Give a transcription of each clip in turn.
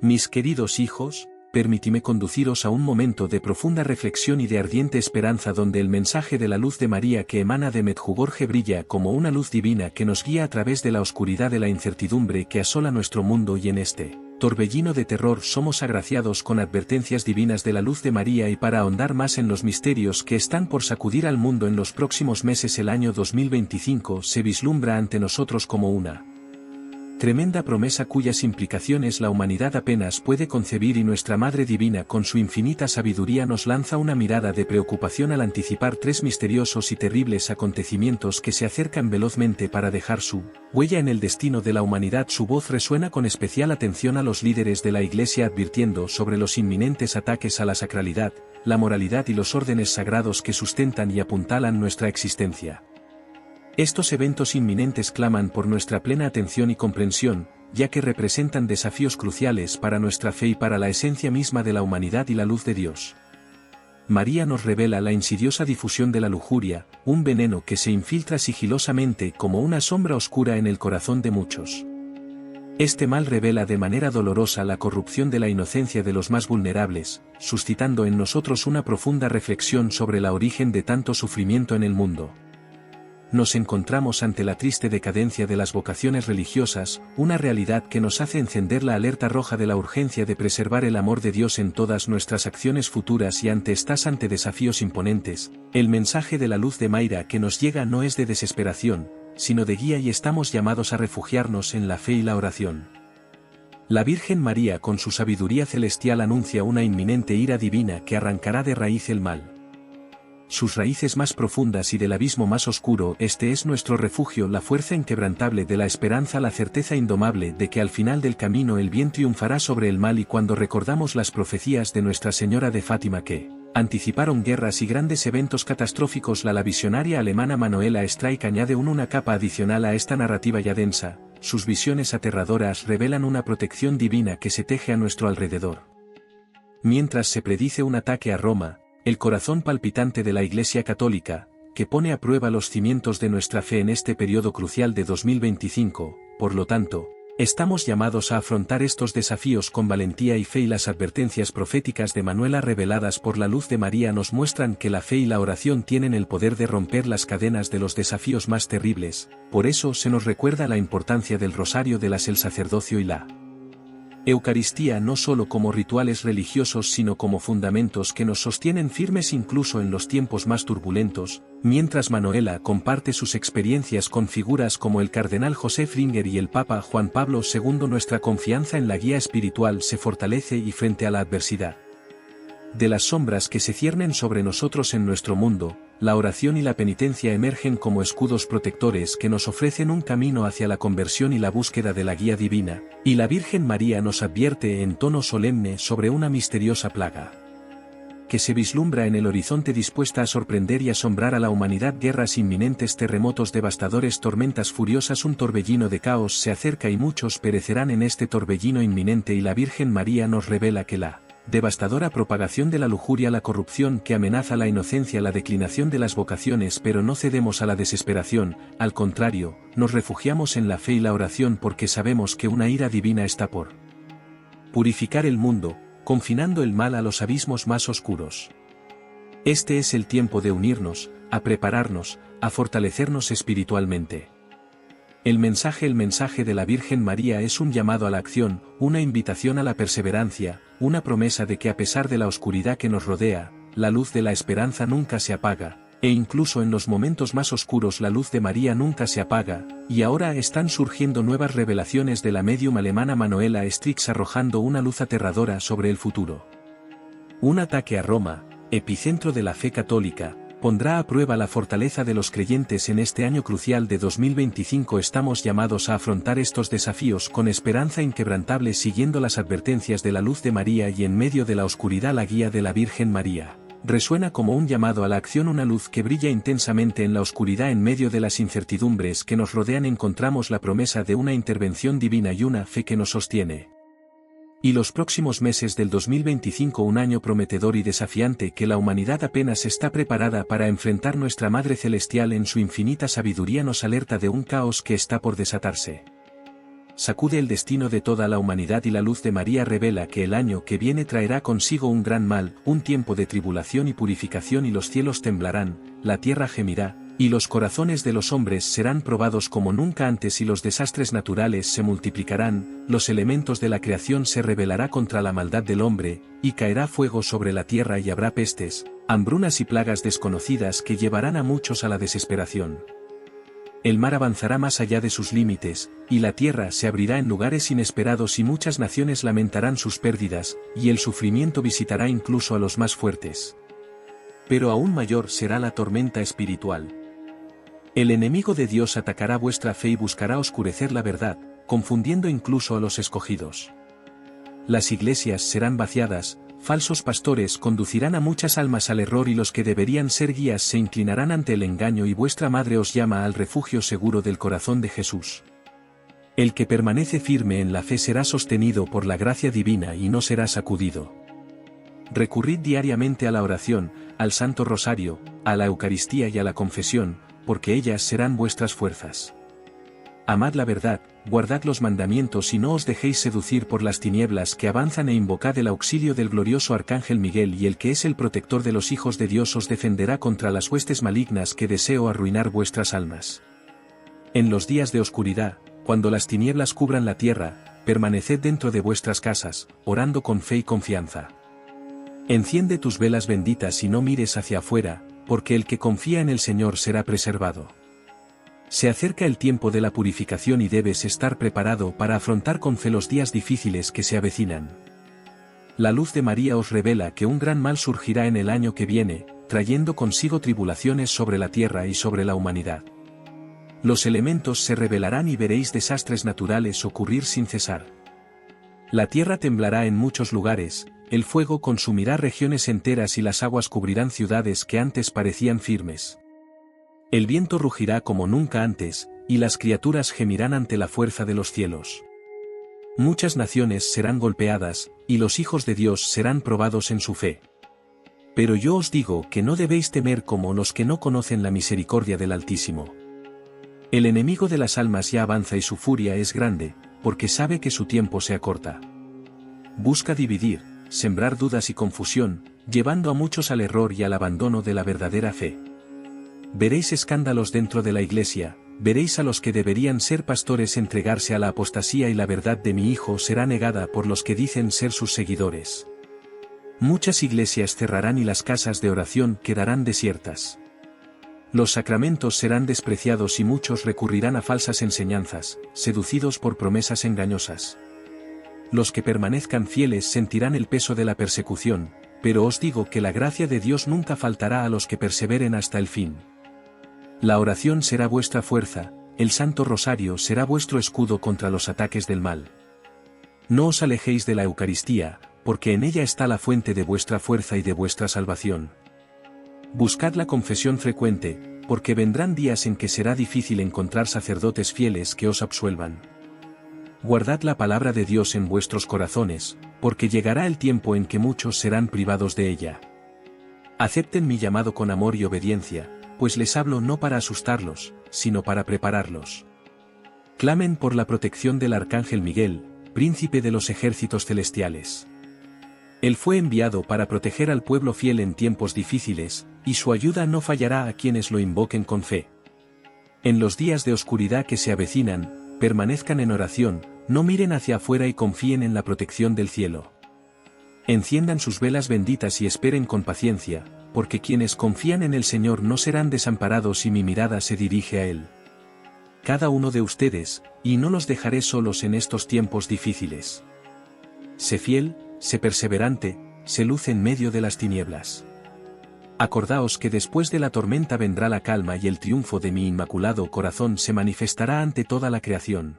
Mis queridos hijos, permitidme conduciros a un momento de profunda reflexión y de ardiente esperanza donde el mensaje de la luz de María que emana de Medjugorje brilla como una luz divina que nos guía a través de la oscuridad de la incertidumbre que asola nuestro mundo, y en este torbellino de terror somos agraciados con advertencias divinas de la luz de María. Y para ahondar más en los misterios que están por sacudir al mundo en los próximos meses, el año 2025 se vislumbra ante nosotros como una tremenda promesa cuyas implicaciones la humanidad apenas puede concebir, y nuestra Madre Divina con su infinita sabiduría nos lanza una mirada de preocupación al anticipar tres misteriosos y terribles acontecimientos que se acercan velozmente para dejar su huella en el destino de la humanidad. Su voz resuena con especial atención a los líderes de la Iglesia, advirtiendo sobre los inminentes ataques a la sacralidad, la moralidad y los órdenes sagrados que sustentan y apuntalan nuestra existencia. Estos eventos inminentes claman por nuestra plena atención y comprensión, ya que representan desafíos cruciales para nuestra fe y para la esencia misma de la humanidad y la luz de Dios. María nos revela la insidiosa difusión de la lujuria, un veneno que se infiltra sigilosamente como una sombra oscura en el corazón de muchos. Este mal revela de manera dolorosa la corrupción de la inocencia de los más vulnerables, suscitando en nosotros una profunda reflexión sobre el origen de tanto sufrimiento en el mundo. Nos encontramos ante la triste decadencia de las vocaciones religiosas, una realidad que nos hace encender la alerta roja de la urgencia de preservar el amor de Dios en todas nuestras acciones futuras. Y ante desafíos imponentes, el mensaje de la luz de María que nos llega no es de desesperación, sino de guía, y estamos llamados a refugiarnos en la fe y la oración. La Virgen María con su sabiduría celestial anuncia una inminente ira divina que arrancará de raíz el mal. Sus raíces más profundas y del abismo más oscuro. Este es nuestro refugio, la fuerza inquebrantable de la esperanza, la certeza indomable de que al final del camino el bien triunfará sobre el mal. Y cuando recordamos las profecías de Nuestra Señora de Fátima que anticiparon guerras y grandes eventos catastróficos, la visionaria alemana Manuela Streich añade una capa adicional a esta narrativa ya densa. Sus visiones aterradoras revelan una protección divina que se teje a nuestro alrededor. Mientras se predice un ataque a Roma, el corazón palpitante de la Iglesia Católica, que pone a prueba los cimientos de nuestra fe en este periodo crucial de 2025, por lo tanto, estamos llamados a afrontar estos desafíos con valentía y fe, y las advertencias proféticas de Manuela reveladas por la luz de María nos muestran que la fe y la oración tienen el poder de romper las cadenas de los desafíos más terribles. Por eso se nos recuerda la importancia del rosario, el sacerdocio y la Eucaristía, no solo como rituales religiosos sino como fundamentos que nos sostienen firmes incluso en los tiempos más turbulentos. Mientras Manuela comparte sus experiencias con figuras como el cardenal José Fringer y el Papa Juan Pablo II, nuestra confianza en la guía espiritual se fortalece, y frente a la adversidad de las sombras que se ciernen sobre nosotros en nuestro mundo, la oración y la penitencia emergen como escudos protectores que nos ofrecen un camino hacia la conversión y la búsqueda de la guía divina. Y la Virgen María nos advierte en tono solemne sobre una misteriosa plaga que se vislumbra en el horizonte, dispuesta a sorprender y asombrar a la humanidad. Guerras inminentes, terremotos devastadores, tormentas furiosas, un torbellino de caos se acerca y muchos perecerán en este torbellino inminente. Y la Virgen María nos revela que la devastadora propagación de la lujuria, la corrupción que amenaza la inocencia, la declinación de las vocaciones. Pero no cedemos a la desesperación, al contrario, nos refugiamos en la fe y la oración, porque sabemos que una ira divina está por purificar el mundo, confinando el mal a los abismos más oscuros. Este es el tiempo de unirnos, a prepararnos, a fortalecernos espiritualmente. El mensaje de la Virgen María es un llamado a la acción, una invitación a la perseverancia, una promesa de que a pesar de la oscuridad que nos rodea, la luz de la esperanza nunca se apaga, e incluso en los momentos más oscuros la luz de María nunca se apaga. Y ahora están surgiendo nuevas revelaciones de la médium alemana Manuela Streich arrojando una luz aterradora sobre el futuro. Un ataque a Roma, epicentro de la fe católica, pondrá a prueba la fortaleza de los creyentes en este año crucial de 2025. Estamos llamados a afrontar estos desafíos con esperanza inquebrantable, siguiendo las advertencias de la luz de María, y en medio de la oscuridad la guía de la Virgen María resuena como un llamado a la acción, una luz que brilla intensamente en la oscuridad. En medio de las incertidumbres que nos rodean encontramos la promesa de una intervención divina y una fe que nos sostiene. Y los próximos meses del 2025, un año prometedor y desafiante que la humanidad apenas está preparada para enfrentar. Nuestra Madre Celestial en su infinita sabiduría nos alerta de un caos que está por desatarse. sacude el destino de toda la humanidad y la luz de María revela que el año que viene traerá consigo un gran mal, un tiempo de tribulación y purificación y los cielos temblarán, la tierra gemirá, y los corazones de los hombres serán probados como nunca antes y los desastres naturales se multiplicarán, los elementos de la creación se rebelará contra la maldad del hombre, y caerá fuego sobre la tierra y habrá pestes, hambrunas y plagas desconocidas que llevarán a muchos a la desesperación. El mar avanzará más allá de sus límites, y la tierra se abrirá en lugares inesperados y muchas naciones lamentarán sus pérdidas, y el sufrimiento visitará incluso a los más fuertes. Pero aún mayor será la tormenta espiritual. El enemigo de Dios atacará vuestra fe y buscará oscurecer la verdad, confundiendo incluso a los escogidos. Las iglesias serán vaciadas, falsos pastores conducirán a muchas almas al error y los que deberían ser guías se inclinarán ante el engaño y vuestra madre os llama al refugio seguro del corazón de Jesús. El que permanece firme en la fe será sostenido por la gracia divina y no será sacudido. Recurrid diariamente a la oración, al Santo Rosario, a la Eucaristía y a la confesión, porque ellas serán vuestras fuerzas. Amad la verdad, guardad los mandamientos y no os dejéis seducir por las tinieblas que avanzan e invocad el auxilio del glorioso Arcángel Miguel y el que es el protector de los hijos de Dios os defenderá contra las huestes malignas que deseo arruinar vuestras almas. En los días de oscuridad, cuando las tinieblas cubran la tierra, permaneced dentro de vuestras casas, orando con fe y confianza. Enciende tus velas benditas y no mires hacia afuera, porque el que confía en el Señor será preservado. Se acerca el tiempo de la purificación y debes estar preparado para afrontar con fe los días difíciles que se avecinan. La luz de María os revela que un gran mal surgirá en el año que viene, trayendo consigo tribulaciones sobre la tierra y sobre la humanidad. Los elementos se rebelarán y veréis desastres naturales ocurrir sin cesar. La tierra temblará en muchos lugares, el fuego consumirá regiones enteras y las aguas cubrirán ciudades que antes parecían firmes. El viento rugirá como nunca antes, y las criaturas gemirán ante la fuerza de los cielos. Muchas naciones serán golpeadas, y los hijos de Dios serán probados en su fe. Pero yo os digo que no debéis temer como los que no conocen la misericordia del Altísimo. El enemigo de las almas ya avanza y su furia es grande, porque sabe que su tiempo se acorta. Busca dividir, sembrar dudas y confusión, llevando a muchos al error y al abandono de la verdadera fe. Veréis escándalos dentro de la iglesia, veréis a los que deberían ser pastores entregarse a la apostasía y la verdad de mi Hijo será negada por los que dicen ser sus seguidores. Muchas iglesias cerrarán y las casas de oración quedarán desiertas. Los sacramentos serán despreciados y muchos recurrirán a falsas enseñanzas, seducidos por promesas engañosas. Los que permanezcan fieles sentirán el peso de la persecución, pero os digo que la gracia de Dios nunca faltará a los que perseveren hasta el fin. La oración será vuestra fuerza, el Santo Rosario será vuestro escudo contra los ataques del mal. No os alejéis de la Eucaristía, porque en ella está la fuente de vuestra fuerza y de vuestra salvación. Buscad la confesión frecuente, porque vendrán días en que será difícil encontrar sacerdotes fieles que os absuelvan. Guardad la palabra de Dios en vuestros corazones, porque llegará el tiempo en que muchos serán privados de ella. Acepten mi llamado con amor y obediencia, pues les hablo no para asustarlos, sino para prepararlos. Clamen por la protección del Arcángel Miguel, príncipe de los ejércitos celestiales. Él fue enviado para proteger al pueblo fiel en tiempos difíciles, y su ayuda no fallará a quienes lo invoquen con fe. En los días de oscuridad que se avecinan, permanezcan en oración, no miren hacia afuera y confíen en la protección del cielo. Enciendan sus velas benditas y esperen con paciencia, porque quienes confían en el Señor no serán desamparados y mi mirada se dirige a Él. Cada uno de ustedes, y no los dejaré solos en estos tiempos difíciles. Sé fiel, sé perseverante, sé luz en medio de las tinieblas. Acordaos que después de la tormenta vendrá la calma y el triunfo de mi inmaculado corazón se manifestará ante toda la creación.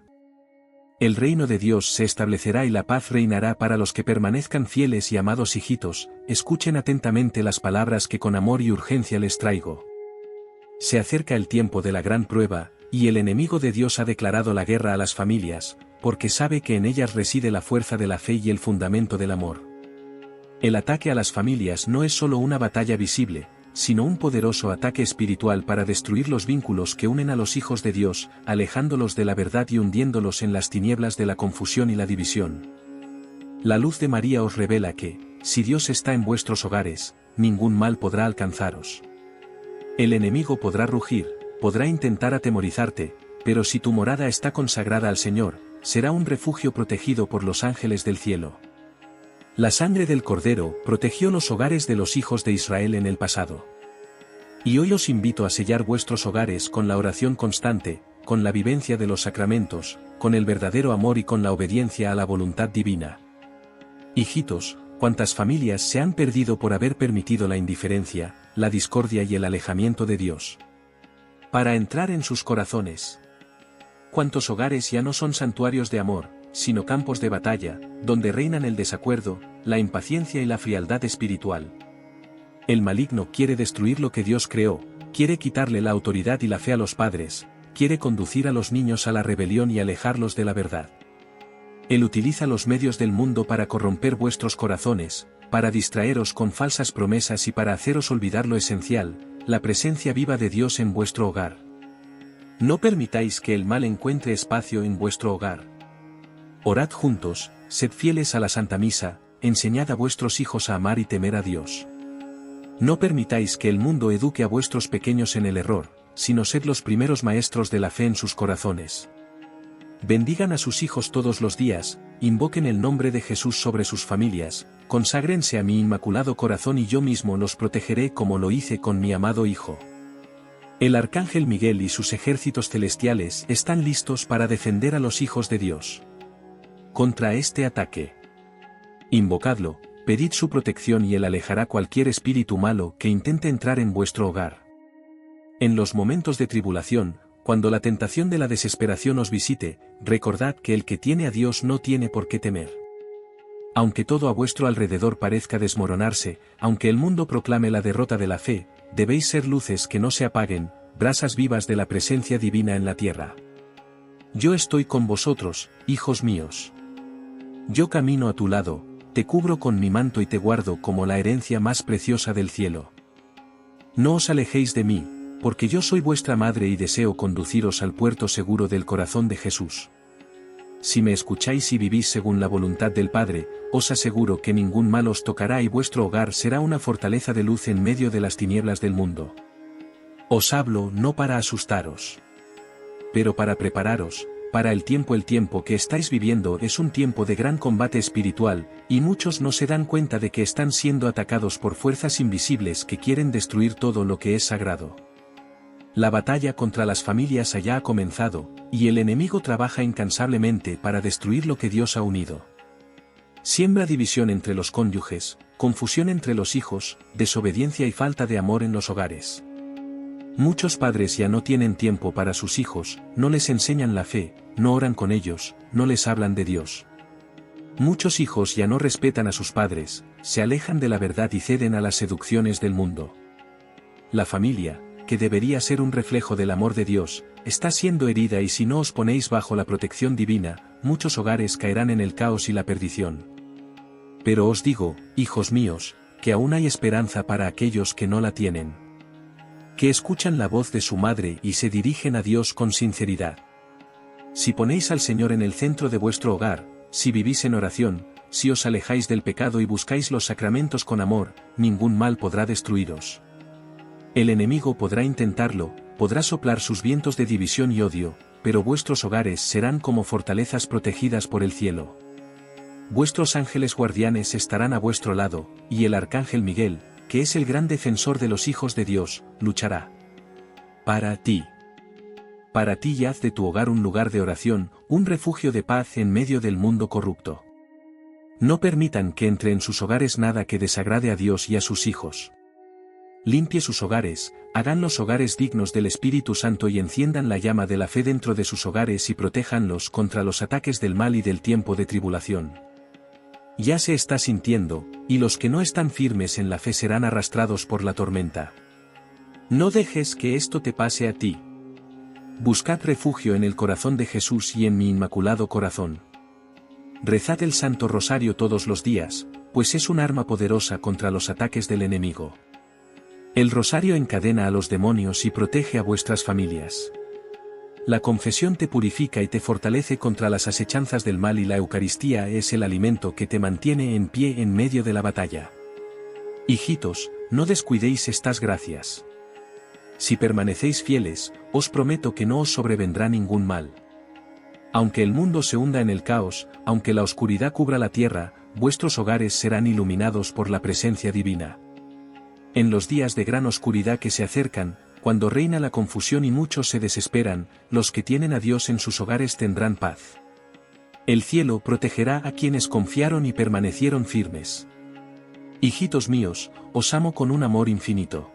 El reino de Dios se establecerá y la paz reinará para los que permanezcan fieles y amados hijitos, escuchen atentamente las palabras que con amor y urgencia les traigo. Se acerca el tiempo de la gran prueba, y el enemigo de Dios ha declarado la guerra a las familias, porque sabe que en ellas reside la fuerza de la fe y el fundamento del amor. El ataque a las familias no es solo una batalla visible, sino un poderoso ataque espiritual para destruir los vínculos que unen a los hijos de Dios, alejándolos de la verdad y hundiéndolos en las tinieblas de la confusión y la división. La luz de María os revela que, si Dios está en vuestros hogares, ningún mal podrá alcanzaros. El enemigo podrá rugir, podrá intentar atemorizarte, pero si tu morada está consagrada al Señor, será un refugio protegido por los ángeles del cielo. La sangre del Cordero protegió los hogares de los hijos de Israel en el pasado. Y hoy os invito a sellar vuestros hogares con la oración constante, con la vivencia de los sacramentos, con el verdadero amor y con la obediencia a la voluntad divina. Hijitos, cuántas familias se han perdido por haber permitido la indiferencia, la discordia y el alejamiento de Dios. Para entrar en sus corazones. Cuántos hogares ya no son santuarios de amor, sino campos de batalla, donde reinan el desacuerdo, la impaciencia y la frialdad espiritual. El maligno quiere destruir lo que Dios creó, quiere quitarle la autoridad y la fe a los padres, quiere conducir a los niños a la rebelión y alejarlos de la verdad. Él utiliza los medios del mundo para corromper vuestros corazones, para distraeros con falsas promesas y para haceros olvidar lo esencial, la presencia viva de Dios en vuestro hogar. No permitáis que el mal encuentre espacio en vuestro hogar. Orad juntos, sed fieles a la Santa Misa, enseñad a vuestros hijos a amar y temer a Dios. No permitáis que el mundo eduque a vuestros pequeños en el error, sino sed los primeros maestros de la fe en sus corazones. Bendigan a sus hijos todos los días, invoquen el nombre de Jesús sobre sus familias, conságrense a mi inmaculado corazón y yo mismo los protegeré como lo hice con mi amado Hijo. El Arcángel Miguel y sus ejércitos celestiales están listos para defender a los hijos de Dios. Contra este ataque. Invocadlo, pedid su protección y él alejará cualquier espíritu malo que intente entrar en vuestro hogar. En los momentos de tribulación, cuando la tentación de la desesperación os visite, recordad que el que tiene a Dios no tiene por qué temer. Aunque todo a vuestro alrededor parezca desmoronarse, aunque el mundo proclame la derrota de la fe, debéis ser luces que no se apaguen, brasas vivas de la presencia divina en la tierra. Yo estoy con vosotros, hijos míos. Yo camino a tu lado, te cubro con mi manto y te guardo como la herencia más preciosa del cielo. No os alejéis de mí, porque yo soy vuestra madre y deseo conduciros al puerto seguro del corazón de Jesús. Si me escucháis y vivís según la voluntad del Padre, os aseguro que ningún mal os tocará y vuestro hogar será una fortaleza de luz en medio de las tinieblas del mundo. Os hablo no para asustaros, pero para prepararos, para el tiempo que estáis viviendo es un tiempo de gran combate espiritual, y muchos no se dan cuenta de que están siendo atacados por fuerzas invisibles que quieren destruir todo lo que es sagrado. La batalla contra las familias allá ha comenzado, y el enemigo trabaja incansablemente para destruir lo que Dios ha unido. Siembra división entre los cónyuges, confusión entre los hijos, desobediencia y falta de amor en los hogares. Muchos padres ya no tienen tiempo para sus hijos, no les enseñan la fe, no oran con ellos, no les hablan de Dios. Muchos hijos ya no respetan a sus padres, se alejan de la verdad y ceden a las seducciones del mundo. La familia, que debería ser un reflejo del amor de Dios, está siendo herida y si no os ponéis bajo la protección divina, muchos hogares caerán en el caos y la perdición. Pero os digo, hijos míos, que aún hay esperanza para aquellos que no la tienen. Que escuchan la voz de su madre y se dirigen a Dios con sinceridad. Si ponéis al Señor en el centro de vuestro hogar, si vivís en oración, si os alejáis del pecado y buscáis los sacramentos con amor, ningún mal podrá destruiros. El enemigo podrá intentarlo, podrá soplar sus vientos de división y odio, pero vuestros hogares serán como fortalezas protegidas por el cielo. Vuestros ángeles guardianes estarán a vuestro lado, y el Arcángel Miguel, que es el gran defensor de los hijos de Dios, luchará. Para ti. Para ti y haz de tu hogar un lugar de oración, un refugio de paz en medio del mundo corrupto. No permitan que entre en sus hogares nada que desagrade a Dios y a sus hijos. Limpie sus hogares, hagan los hogares dignos del Espíritu Santo y enciendan la llama de la fe dentro de sus hogares y protéjanlos contra los ataques del mal y del tiempo de tribulación. Ya se está sintiendo, y los que no están firmes en la fe serán arrastrados por la tormenta. No dejes que esto te pase a ti. Buscad refugio en el corazón de Jesús y en mi inmaculado corazón. Rezad el Santo Rosario todos los días, pues es un arma poderosa contra los ataques del enemigo. El rosario encadena a los demonios y protege a vuestras familias. La confesión te purifica y te fortalece contra las asechanzas del mal y la Eucaristía es el alimento que te mantiene en pie en medio de la batalla. Hijitos, no descuidéis estas gracias. Si permanecéis fieles, os prometo que no os sobrevendrá ningún mal. Aunque el mundo se hunda en el caos, aunque la oscuridad cubra la tierra, vuestros hogares serán iluminados por la presencia divina. En los días de gran oscuridad que se acercan, cuando reina la confusión y muchos se desesperan, los que tienen a Dios en sus hogares tendrán paz. El cielo protegerá a quienes confiaron y permanecieron firmes. Hijitos míos, os amo con un amor infinito.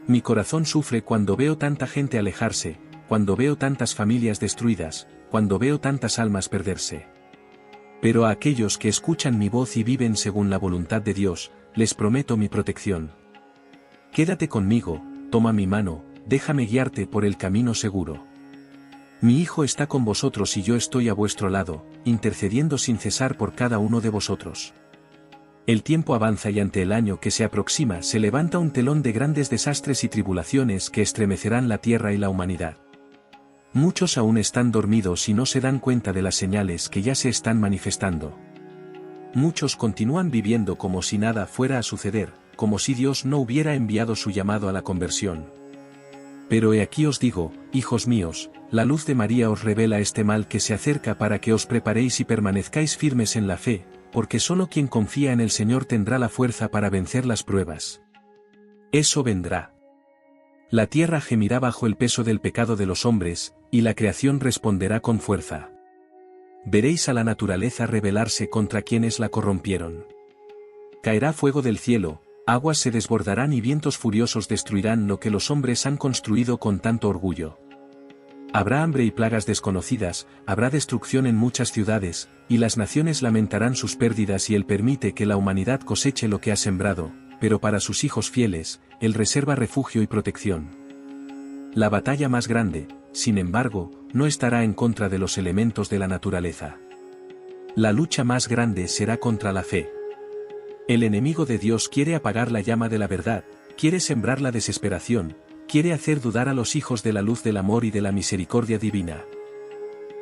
Mi corazón sufre cuando veo tanta gente alejarse, cuando veo tantas familias destruidas, cuando veo tantas almas perderse. Pero a aquellos que escuchan mi voz y viven según la voluntad de Dios, les prometo mi protección. Quédate conmigo, toma mi mano, déjame guiarte por el camino seguro. Mi Hijo está con vosotros y yo estoy a vuestro lado, intercediendo sin cesar por cada uno de vosotros. El tiempo avanza y ante el año que se aproxima se levanta un telón de grandes desastres y tribulaciones que estremecerán la tierra y la humanidad. Muchos aún están dormidos y no se dan cuenta de las señales que ya se están manifestando. Muchos continúan viviendo como si nada fuera a suceder, como si Dios no hubiera enviado su llamado a la conversión. Pero he aquí os digo, hijos míos, la luz de María os revela este mal que se acerca para que os preparéis y permanezcáis firmes en la fe, porque solo quien confía en el Señor tendrá la fuerza para vencer las pruebas. Eso vendrá. La tierra gemirá bajo el peso del pecado de los hombres, y la creación responderá con fuerza. Veréis a la naturaleza rebelarse contra quienes la corrompieron. Caerá fuego del cielo, aguas se desbordarán y vientos furiosos destruirán lo que los hombres han construido con tanto orgullo. Habrá hambre y plagas desconocidas, habrá destrucción en muchas ciudades, y las naciones lamentarán sus pérdidas y Él permite que la humanidad coseche lo que ha sembrado, pero para sus hijos fieles, Él reserva refugio y protección. La batalla más grande, sin embargo, no estará en contra de los elementos de la naturaleza. La lucha más grande será contra la fe. El enemigo de Dios quiere apagar la llama de la verdad, quiere sembrar la desesperación, quiere hacer dudar a los hijos de la luz del amor y de la misericordia divina.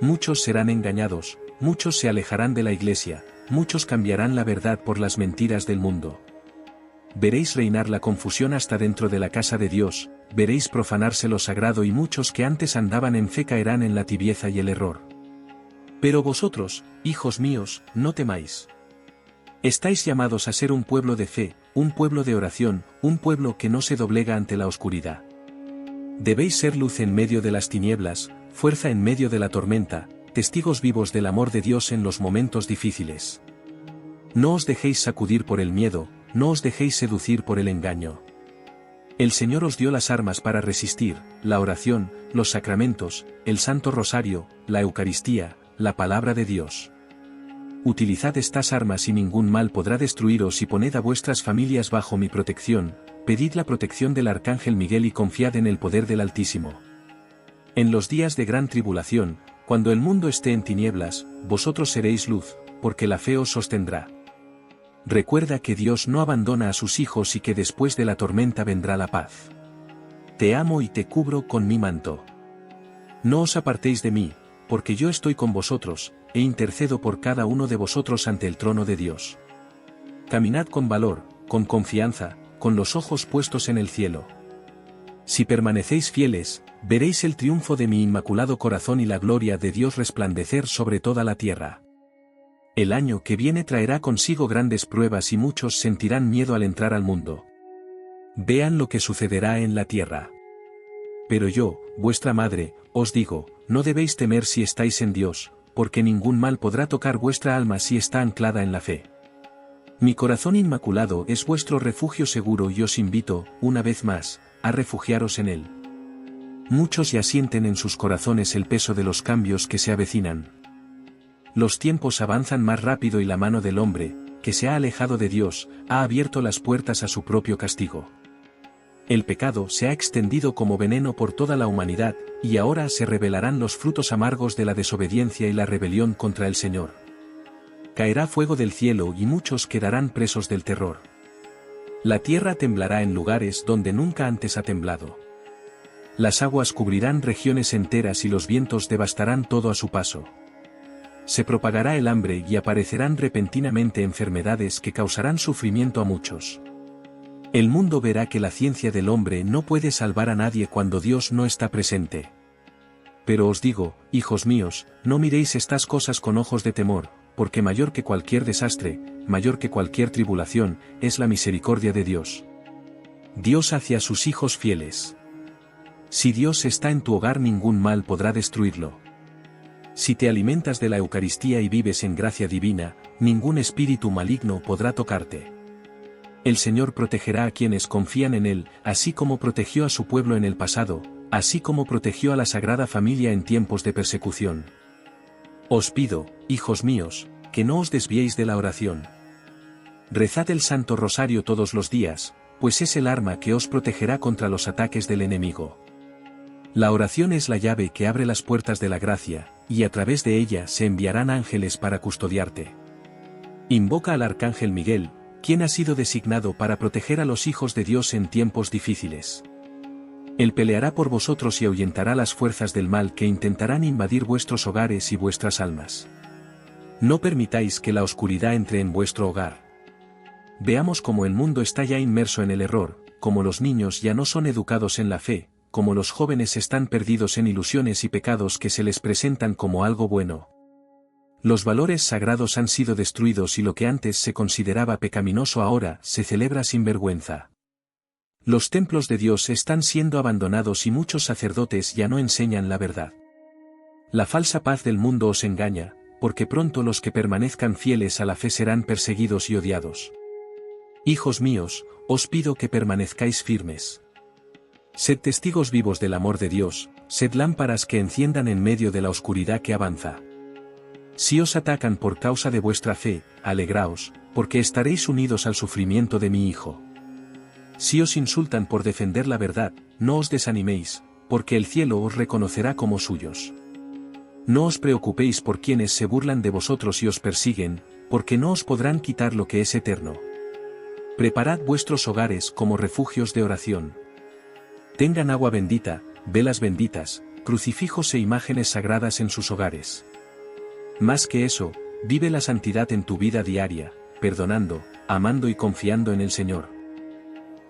Muchos serán engañados, muchos se alejarán de la iglesia, muchos cambiarán la verdad por las mentiras del mundo. Veréis reinar la confusión hasta dentro de la casa de Dios, veréis profanarse lo sagrado y muchos que antes andaban en fe caerán en la tibieza y el error. Pero vosotros, hijos míos, no temáis. Estáis llamados a ser un pueblo de fe, un pueblo de oración, un pueblo que no se doblega ante la oscuridad. Debéis ser luz en medio de las tinieblas, fuerza en medio de la tormenta, testigos vivos del amor de Dios en los momentos difíciles. No os dejéis sacudir por el miedo, no os dejéis seducir por el engaño. El Señor os dio las armas para resistir, la oración, los sacramentos, el Santo Rosario, la Eucaristía, la Palabra de Dios. Utilizad estas armas y ningún mal podrá destruiros y poned a vuestras familias bajo mi protección, pedid la protección del Arcángel Miguel y confiad en el poder del Altísimo. En los días de gran tribulación, cuando el mundo esté en tinieblas, vosotros seréis luz, porque la fe os sostendrá. Recuerda que Dios no abandona a sus hijos y que después de la tormenta vendrá la paz. Te amo y te cubro con mi manto. No os apartéis de mí, porque yo estoy con vosotros, e intercedo por cada uno de vosotros ante el trono de Dios. Caminad con valor, con confianza, con los ojos puestos en el cielo. Si permanecéis fieles, veréis el triunfo de mi inmaculado corazón y la gloria de Dios resplandecer sobre toda la tierra. El año que viene traerá consigo grandes pruebas y muchos sentirán miedo al entrar al mundo. Vean lo que sucederá en la tierra. Pero yo, vuestra madre, os digo, no debéis temer si estáis en Dios, porque ningún mal podrá tocar vuestra alma si está anclada en la fe. Mi corazón inmaculado es vuestro refugio seguro y os invito, una vez más, a refugiaros en él. Muchos ya sienten en sus corazones el peso de los cambios que se avecinan. Los tiempos avanzan más rápido y la mano del hombre, que se ha alejado de Dios, ha abierto las puertas a su propio castigo. El pecado se ha extendido como veneno por toda la humanidad, y ahora se revelarán los frutos amargos de la desobediencia y la rebelión contra el Señor. Caerá fuego del cielo y muchos quedarán presos del terror. La tierra temblará en lugares donde nunca antes ha temblado. Las aguas cubrirán regiones enteras y los vientos devastarán todo a su paso. Se propagará el hambre y aparecerán repentinamente enfermedades que causarán sufrimiento a muchos. El mundo verá que la ciencia del hombre no puede salvar a nadie cuando Dios no está presente. Pero os digo, hijos míos, no miréis estas cosas con ojos de temor, porque mayor que cualquier desastre, mayor que cualquier tribulación, es la misericordia de Dios. Dios hacia sus hijos fieles. Si Dios está en tu hogar, ningún mal podrá destruirlo. Si te alimentas de la Eucaristía y vives en gracia divina, ningún espíritu maligno podrá tocarte. El Señor protegerá a quienes confían en Él, así como protegió a su pueblo en el pasado, así como protegió a la Sagrada Familia en tiempos de persecución. Os pido, hijos míos, que no os desviéis de la oración. Rezad el Santo Rosario todos los días, pues es el arma que os protegerá contra los ataques del enemigo. La oración es la llave que abre las puertas de la gracia, y a través de ella se enviarán ángeles para custodiarte. Invoca al Arcángel Miguel, quien ha sido designado para proteger a los hijos de Dios en tiempos difíciles. Él peleará por vosotros y ahuyentará las fuerzas del mal que intentarán invadir vuestros hogares y vuestras almas. No permitáis que la oscuridad entre en vuestro hogar. Veamos cómo el mundo está ya inmerso en el error, cómo los niños ya no son educados en la fe, cómo los jóvenes están perdidos en ilusiones y pecados que se les presentan como algo bueno. Los valores sagrados han sido destruidos y lo que antes se consideraba pecaminoso ahora se celebra sin vergüenza. Los templos de Dios están siendo abandonados y muchos sacerdotes ya no enseñan la verdad. La falsa paz del mundo os engaña, porque pronto los que permanezcan fieles a la fe serán perseguidos y odiados. Hijos míos, os pido que permanezcáis firmes. Sed testigos vivos del amor de Dios, sed lámparas que enciendan en medio de la oscuridad que avanza. Si os atacan por causa de vuestra fe, alegraos, porque estaréis unidos al sufrimiento de mi Hijo. Si os insultan por defender la verdad, no os desaniméis, porque el cielo os reconocerá como suyos. No os preocupéis por quienes se burlan de vosotros y os persiguen, porque no os podrán quitar lo que es eterno. Preparad vuestros hogares como refugios de oración. Tengan agua bendita, velas benditas, crucifijos e imágenes sagradas en sus hogares. Más que eso, vive la santidad en tu vida diaria, perdonando, amando y confiando en el Señor.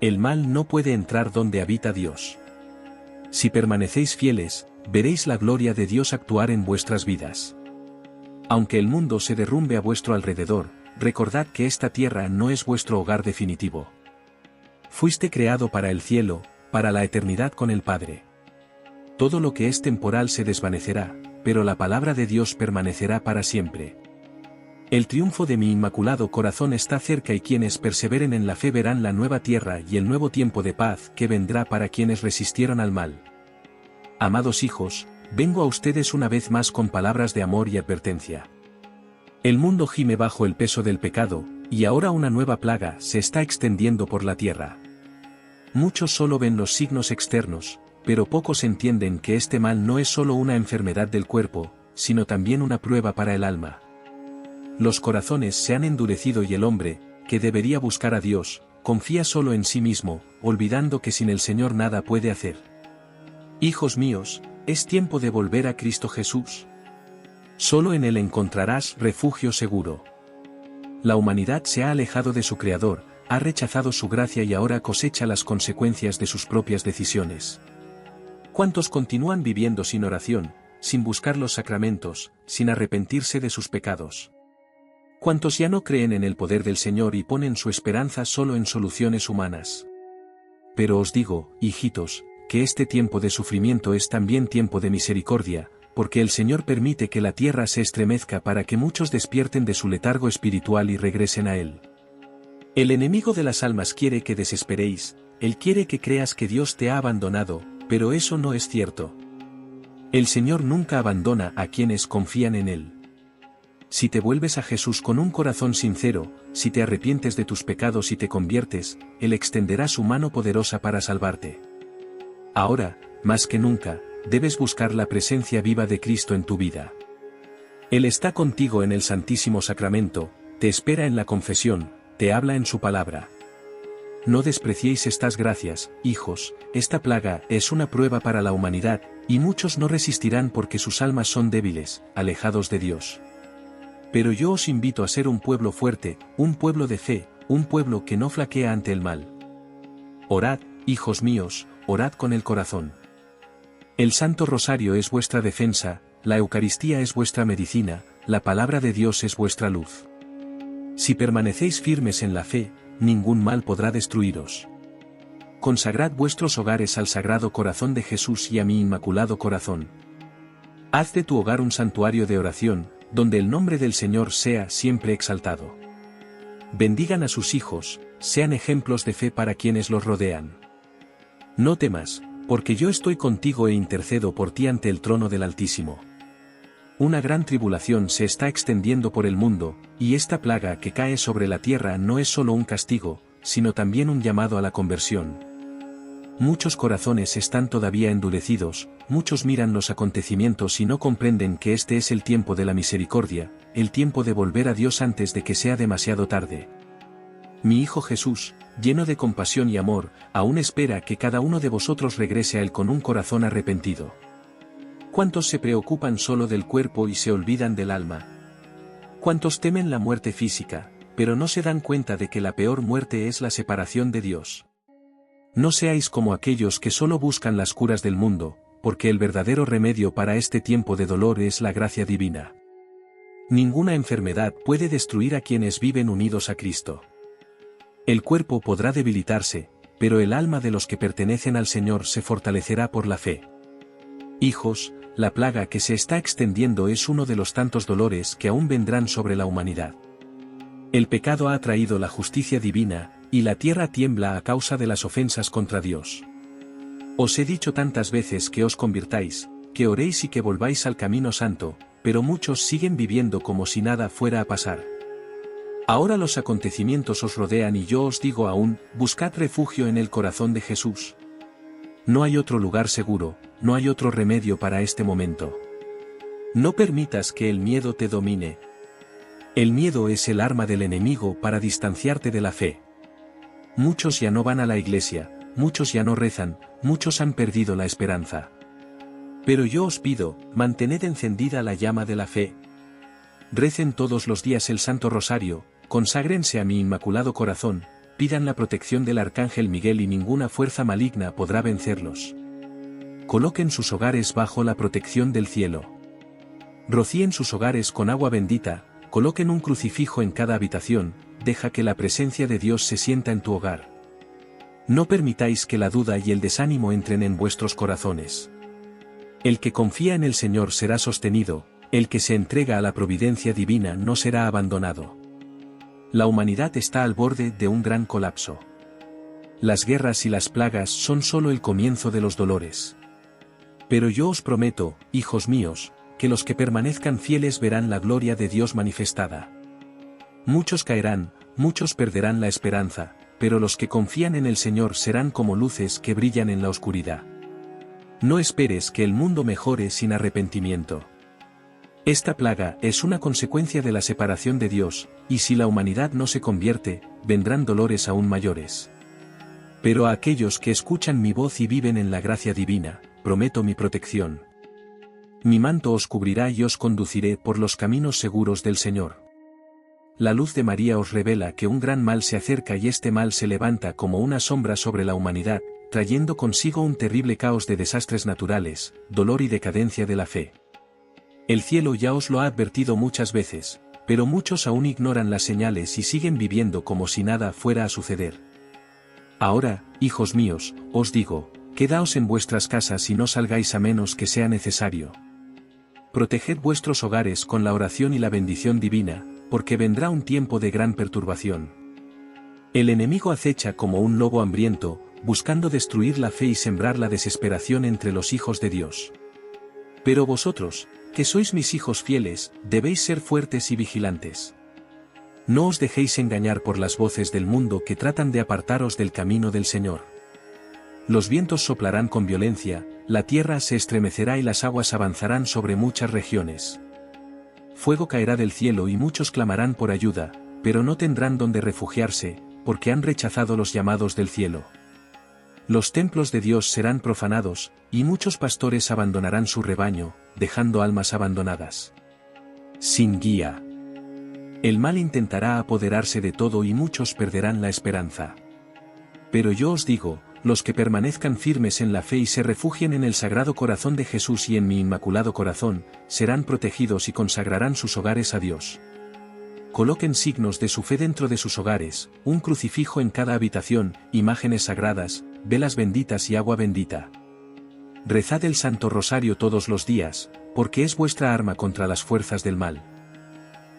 El mal no puede entrar donde habita Dios. Si permanecéis fieles, veréis la gloria de Dios actuar en vuestras vidas. Aunque el mundo se derrumbe a vuestro alrededor, recordad que esta tierra no es vuestro hogar definitivo. Fuiste creado para el cielo, para la eternidad con el Padre. Todo lo que es temporal se desvanecerá, pero la palabra de Dios permanecerá para siempre. El triunfo de mi Inmaculado Corazón está cerca y quienes perseveren en la fe verán la nueva tierra y el nuevo tiempo de paz que vendrá para quienes resistieron al mal. Amados hijos, vengo a ustedes una vez más con palabras de amor y advertencia. El mundo gime bajo el peso del pecado, y ahora una nueva plaga se está extendiendo por la tierra. Muchos solo ven los signos externos, pero pocos entienden que este mal no es solo una enfermedad del cuerpo, sino también una prueba para el alma. Los corazones se han endurecido y el hombre, que debería buscar a Dios, confía solo en sí mismo, olvidando que sin el Señor nada puede hacer. Hijos míos, es tiempo de volver a Cristo Jesús. Solo en Él encontrarás refugio seguro. La humanidad se ha alejado de su Creador, ha rechazado su gracia y ahora cosecha las consecuencias de sus propias decisiones. ¿Cuántos continúan viviendo sin oración, sin buscar los sacramentos, sin arrepentirse de sus pecados? ¿Cuántos ya no creen en el poder del Señor y ponen su esperanza solo en soluciones humanas? Pero os digo, hijitos, que este tiempo de sufrimiento es también tiempo de misericordia, porque el Señor permite que la tierra se estremezca para que muchos despierten de su letargo espiritual y regresen a Él. El enemigo de las almas quiere que desesperéis, él quiere que creas que Dios te ha abandonado, pero eso no es cierto. El Señor nunca abandona a quienes confían en Él. Si te vuelves a Jesús con un corazón sincero, si te arrepientes de tus pecados y te conviertes, Él extenderá su mano poderosa para salvarte. Ahora, más que nunca, debes buscar la presencia viva de Cristo en tu vida. Él está contigo en el Santísimo Sacramento, te espera en la confesión, te habla en su palabra. no despreciéis estas gracias, hijos, esta plaga es una prueba para la humanidad, y muchos no resistirán porque sus almas son débiles, alejados de Dios. Pero yo os invito a ser un pueblo fuerte, un pueblo de fe, un pueblo que no flaquea ante el mal. Orad, hijos míos, orad con el corazón. El Santo Rosario es vuestra defensa, la Eucaristía es vuestra medicina, la palabra de Dios es vuestra luz. Si permanecéis firmes en la fe, ningún mal podrá destruiros. Consagrad vuestros hogares al Sagrado Corazón de Jesús y a mi Inmaculado Corazón. Haz de tu hogar un santuario de oración, donde el nombre del Señor sea siempre exaltado. Bendigan a sus hijos, sean ejemplos de fe para quienes los rodean. No temas, porque yo estoy contigo e intercedo por ti ante el trono del Altísimo. Una gran tribulación se está extendiendo por el mundo, y esta plaga que cae sobre la tierra no es solo un castigo, sino también un llamado a la conversión. Muchos corazones están todavía endurecidos, muchos miran los acontecimientos y no comprenden que este es el tiempo de la misericordia, el tiempo de volver a Dios antes de que sea demasiado tarde. Mi Hijo Jesús, lleno de compasión y amor, aún espera que cada uno de vosotros regrese a Él con un corazón arrepentido. ¿Cuántos se preocupan solo del cuerpo y se olvidan del alma? ¿Cuántos temen la muerte física, pero no se dan cuenta de que la peor muerte es la separación de Dios? No seáis como aquellos que solo buscan las curas del mundo, porque el verdadero remedio para este tiempo de dolor es la gracia divina. Ninguna enfermedad puede destruir a quienes viven unidos a Cristo. El cuerpo podrá debilitarse, pero el alma de los que pertenecen al Señor se fortalecerá por la fe. Hijos, la plaga que se está extendiendo es uno de los tantos dolores que aún vendrán sobre la humanidad. El pecado ha traído la justicia divina, y la tierra tiembla a causa de las ofensas contra Dios. Os he dicho tantas veces que os convirtáis, que oréis y que volváis al camino santo, pero muchos siguen viviendo como si nada fuera a pasar. Ahora los acontecimientos os rodean y yo os digo aún, buscad refugio en el corazón de Jesús. No hay otro lugar seguro, no hay otro remedio para este momento. No permitas que el miedo te domine. El miedo es el arma del enemigo para distanciarte de la fe. Muchos ya no van a la iglesia, muchos ya no rezan, muchos han perdido la esperanza. Pero yo os pido, mantened encendida la llama de la fe. Recen todos los días el Santo Rosario, conságrense a mi Inmaculado Corazón, pidan la protección del Arcángel Miguel y ninguna fuerza maligna podrá vencerlos. Coloquen sus hogares bajo la protección del cielo. Rocíen sus hogares con agua bendita, coloquen un crucifijo en cada habitación, deja que la presencia de Dios se sienta en tu hogar. No permitáis que la duda y el desánimo entren en vuestros corazones. El que confía en el Señor será sostenido, el que se entrega a la providencia divina no será abandonado. La humanidad está al borde de un gran colapso. Las guerras y las plagas son solo el comienzo de los dolores. Pero yo os prometo, hijos míos, que los que permanezcan fieles verán la gloria de Dios manifestada. Muchos caerán, muchos perderán la esperanza, pero los que confían en el Señor serán como luces que brillan en la oscuridad. No esperes que el mundo mejore sin arrepentimiento. Esta plaga es una consecuencia de la separación de Dios, y si la humanidad no se convierte, vendrán dolores aún mayores. Pero a aquellos que escuchan mi voz y viven en la gracia divina, prometo mi protección. Mi manto os cubrirá y os conduciré por los caminos seguros del Señor. La luz de María os revela que un gran mal se acerca y este mal se levanta como una sombra sobre la humanidad, trayendo consigo un terrible caos de desastres naturales, dolor y decadencia de la fe. El cielo ya os lo ha advertido muchas veces, pero muchos aún ignoran las señales y siguen viviendo como si nada fuera a suceder. Ahora, hijos míos, os digo, quedaos en vuestras casas y no salgáis a menos que sea necesario. Proteged vuestros hogares con la oración y la bendición divina, porque vendrá un tiempo de gran perturbación. El enemigo acecha como un lobo hambriento, buscando destruir la fe y sembrar la desesperación entre los hijos de Dios. Pero vosotros, que sois mis hijos fieles, debéis ser fuertes y vigilantes. No os dejéis engañar por las voces del mundo que tratan de apartaros del camino del Señor. Los vientos soplarán con violencia, la tierra se estremecerá y las aguas avanzarán sobre muchas regiones. Fuego caerá del cielo y muchos clamarán por ayuda, pero no tendrán donde refugiarse, porque han rechazado los llamados del cielo. Los templos de Dios serán profanados, y muchos pastores abandonarán su rebaño, dejando almas abandonadas. Sin guía. El mal intentará apoderarse de todo y muchos perderán la esperanza. Pero yo os digo, los que permanezcan firmes en la fe y se refugien en el Sagrado Corazón de Jesús y en mi Inmaculado Corazón, serán protegidos y consagrarán sus hogares a Dios. Coloquen signos de su fe dentro de sus hogares, un crucifijo en cada habitación, imágenes sagradas, velas benditas y agua bendita. Rezad el Santo Rosario todos los días, porque es vuestra arma contra las fuerzas del mal.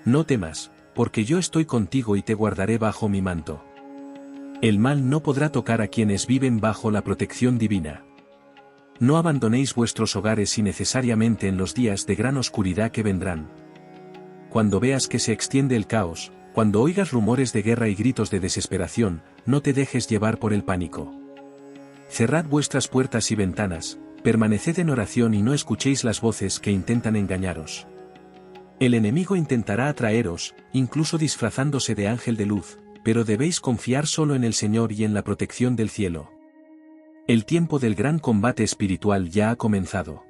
No temas, porque yo estoy contigo y te guardaré bajo mi manto. El mal no podrá tocar a quienes viven bajo la protección divina. No abandonéis vuestros hogares innecesariamente en los días de gran oscuridad que vendrán. Cuando veas que se extiende el caos, cuando oigas rumores de guerra y gritos de desesperación, no te dejes llevar por el pánico. Cerrad vuestras puertas y ventanas, permaneced en oración y no escuchéis las voces que intentan engañaros. El enemigo intentará atraeros, incluso disfrazándose de ángel de luz, pero debéis confiar solo en el Señor y en la protección del cielo. El tiempo del gran combate espiritual ya ha comenzado.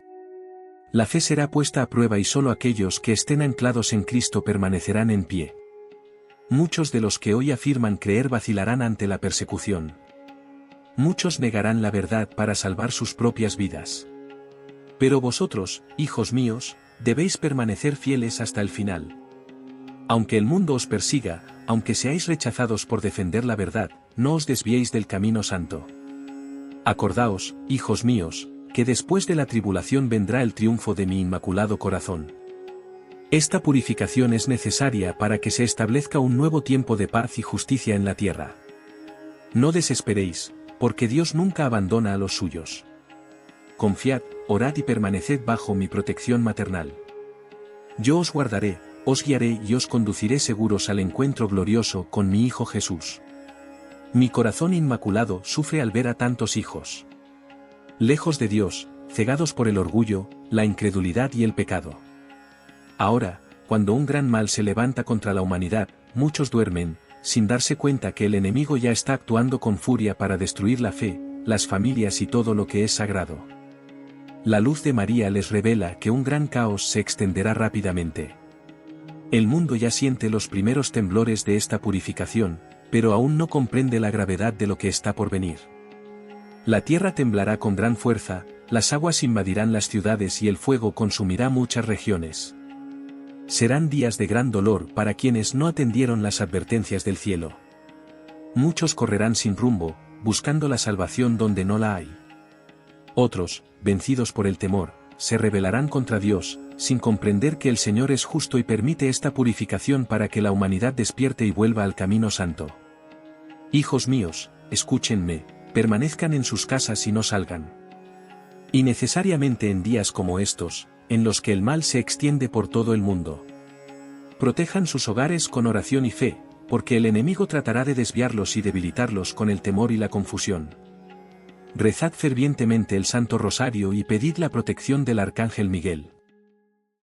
La fe será puesta a prueba y solo aquellos que estén anclados en Cristo permanecerán en pie. Muchos de los que hoy afirman creer vacilarán ante la persecución. Muchos negarán la verdad para salvar sus propias vidas. Pero vosotros, hijos míos, debéis permanecer fieles hasta el final. Aunque el mundo os persiga, aunque seáis rechazados por defender la verdad, no os desviéis del camino santo. Acordaos, hijos míos, que después de la tribulación vendrá el triunfo de mi Inmaculado Corazón. Esta purificación es necesaria para que se establezca un nuevo tiempo de paz y justicia en la tierra. No desesperéis, porque Dios nunca abandona a los suyos. Confiad, orad y permaneced bajo mi protección maternal. Yo os guardaré, os guiaré y os conduciré seguros al encuentro glorioso con mi Hijo Jesús. Mi corazón inmaculado sufre al ver a tantos hijos lejos de Dios, cegados por el orgullo, la incredulidad y el pecado. Ahora, cuando un gran mal se levanta contra la humanidad, muchos duermen, sin darse cuenta que el enemigo ya está actuando con furia para destruir la fe, las familias y todo lo que es sagrado. La luz de María les revela que un gran caos se extenderá rápidamente. El mundo ya siente los primeros temblores de esta purificación, pero aún no comprende la gravedad de lo que está por venir. La tierra temblará con gran fuerza, las aguas invadirán las ciudades y el fuego consumirá muchas regiones. Serán días de gran dolor para quienes no atendieron las advertencias del cielo. Muchos correrán sin rumbo, buscando la salvación donde no la hay. Otros, vencidos por el temor, se rebelarán contra Dios, sin comprender que el Señor es justo y permite esta purificación para que la humanidad despierte y vuelva al camino santo. Hijos míos, escúchenme, permanezcan en sus casas y no salgan. Y necesariamente en días como estos, en los que el mal se extiende por todo el mundo. Protejan sus hogares con oración y fe, porque el enemigo tratará de desviarlos y debilitarlos con el temor y la confusión. Rezad fervientemente el Santo Rosario y pedid la protección del Arcángel Miguel.